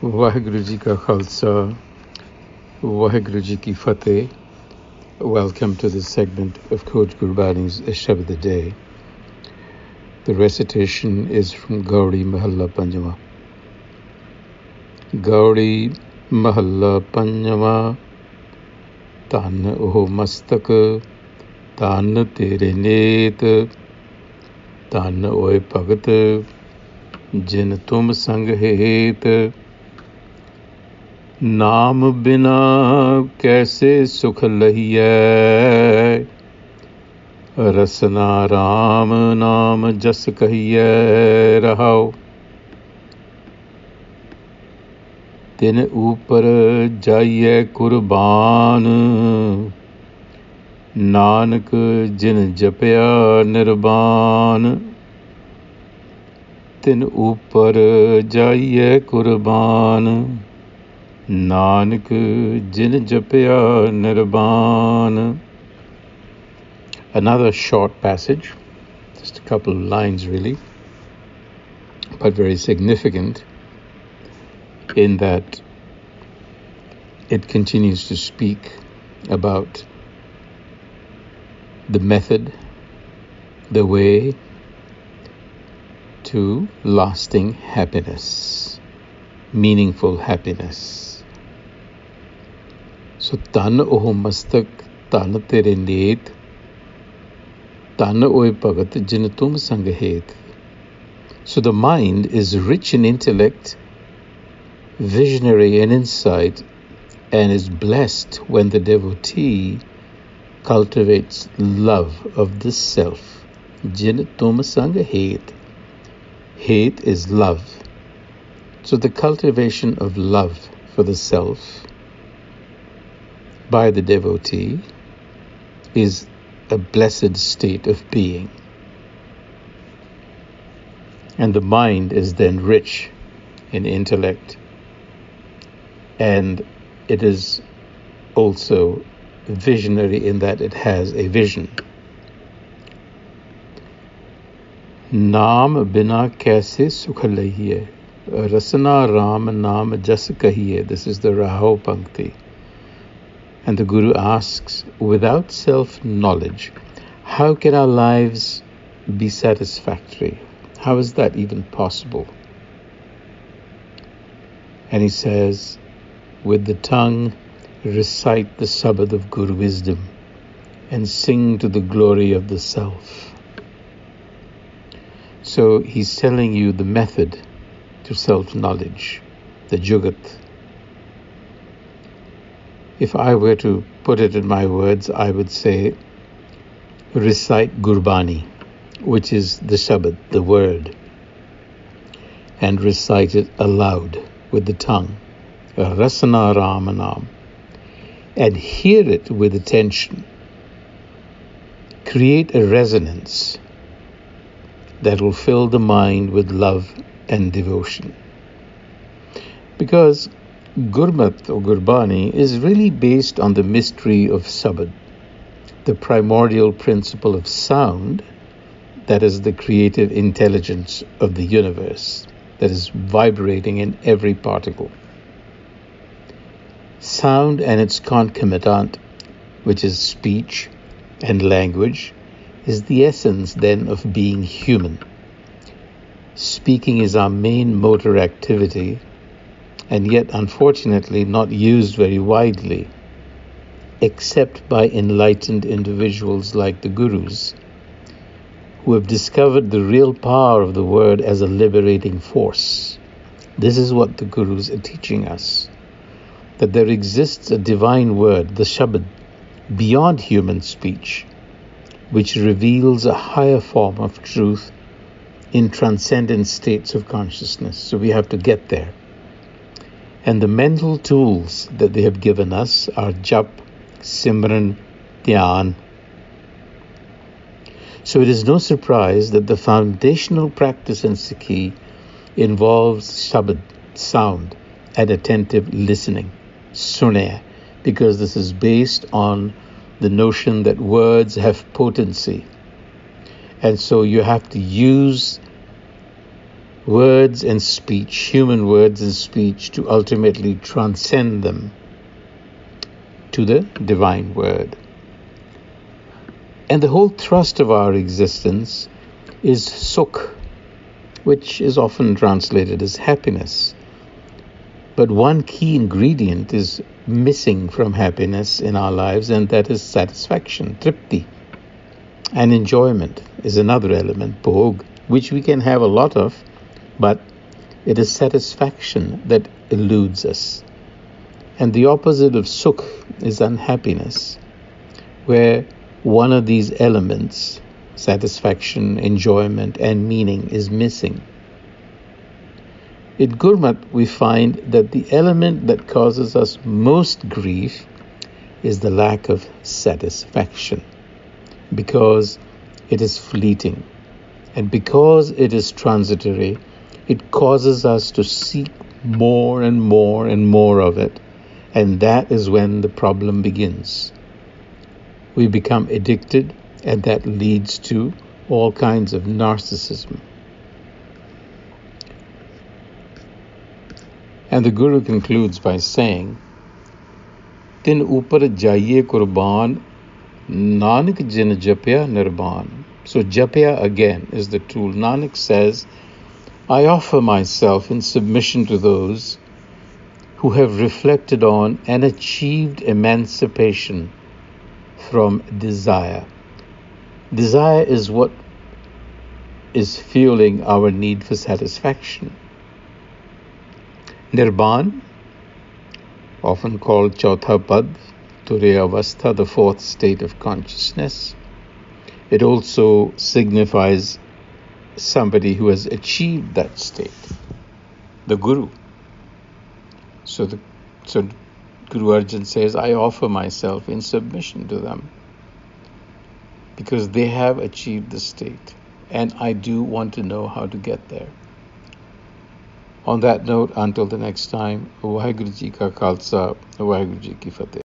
Waheguru Ji Ka Khalsa, Waheguru Ji Ki Fateh. Welcome to this segment of Coach Gurbani's a-sabad-a-day. The recitation is from Gauri Mahalla Panjama. Gauri Mahalla Panjama, Dhan a-sabad-a-day, Dhan Tere Net, Dhan a-sabad-a-day, Jin tum sang het. नाम बिना कैसे सुख लहिए, रसना राम नाम जस कहिए रहाओ। तिन ऊपर जाइए कुर्बान, नानक जिन जपया निर्बान। तिन ऊपर जाइए कुर्बान, Nanak jin japya nirban. Another short passage, just a couple of lines really, but very significant in that it continues to speak about the method, the way to lasting happiness, meaningful happiness. So, Dhan a-sabad-a-day, Dhan Tere Net, Dhan a-sabad-a-day, Jin tum sang het. So the mind is rich in intellect, visionary and insight, and is blessed when the devotee cultivates love of the self. Jin tum sang het. Het is love. So the cultivation of love for the self by the devotee is a blessed state of being. And the mind is then rich in intellect, and it is also visionary in that it has a vision. Naam bina kaise sukh lahiye, rasana ram naam jas kahiye. This is the Rahao Pankti. And the Guru asks, without self-knowledge, how can our lives be satisfactory? How is that even possible? And he says, with the tongue, recite the Sabad of Guru wisdom and sing to the glory of the self. So he's telling you the method to self-knowledge, the Jugat. If I were to put it in my words, I would say, recite Gurbani, which is the Shabad, the word, and recite it aloud with the tongue, Rasana Ramanam, and hear it with attention. Create a resonance that will fill the mind with love and devotion. Because Gurmat or Gurbani is really based on the mystery of Sabad, the primordial principle of sound, that is the creative intelligence of the universe, that is vibrating in every particle. Sound and its concomitant, which is speech and language, is the essence then of being human. Speaking is our main motor activity, and yet unfortunately not used very widely, except by enlightened individuals like the Gurus, who have discovered the real power of the word as a liberating force. This is what the Gurus are teaching us, that there exists a divine word, the Shabad, beyond human speech, which reveals a higher form of truth in transcendent states of consciousness. So we have to get there. And the mental tools that they have given us are Jap, Simran, Dhyan. So it is no surprise that the foundational practice in Sikhi involves Shabad, sound, and attentive listening, Sunaya, because this is based on the notion that words have potency. And so you have to use words and speech, human words and speech, to ultimately transcend them to the divine word. And the whole thrust of our existence is sukh, which is often translated as happiness. But one key ingredient is missing from happiness in our lives, and that is satisfaction, tripti. And enjoyment is another element, bhog, which we can have a lot of, but it is satisfaction that eludes us. And the opposite of sukh is unhappiness, where one of these elements, satisfaction, enjoyment, and meaning, is missing. In Gurmat, we find that the element that causes us most grief is the lack of satisfaction, because it is fleeting. And because it is transitory, it causes us to seek more and more and more of it. And that is when the problem begins. We become addicted, and that leads to all kinds of narcissism. And the Guru concludes by saying, Tin upar jaiye kurban, Nanak jin japya nirban. So japya again is the tool. Nanak says, I offer myself in submission to those who have reflected on and achieved emancipation from desire. Desire is what is fueling our need for satisfaction. Nirban, often called Chautha Pad, Turiya Avastha, the fourth state of consciousness. It also signifies somebody who has achieved that state, the Guru. So Guru Arjan says, I offer myself in submission to them because they have achieved the state, and I do want to know how to get there. On that note, until the next time, Vaheguru Ji Ka Khalsa, Vaheguru Ji Ki Fateh.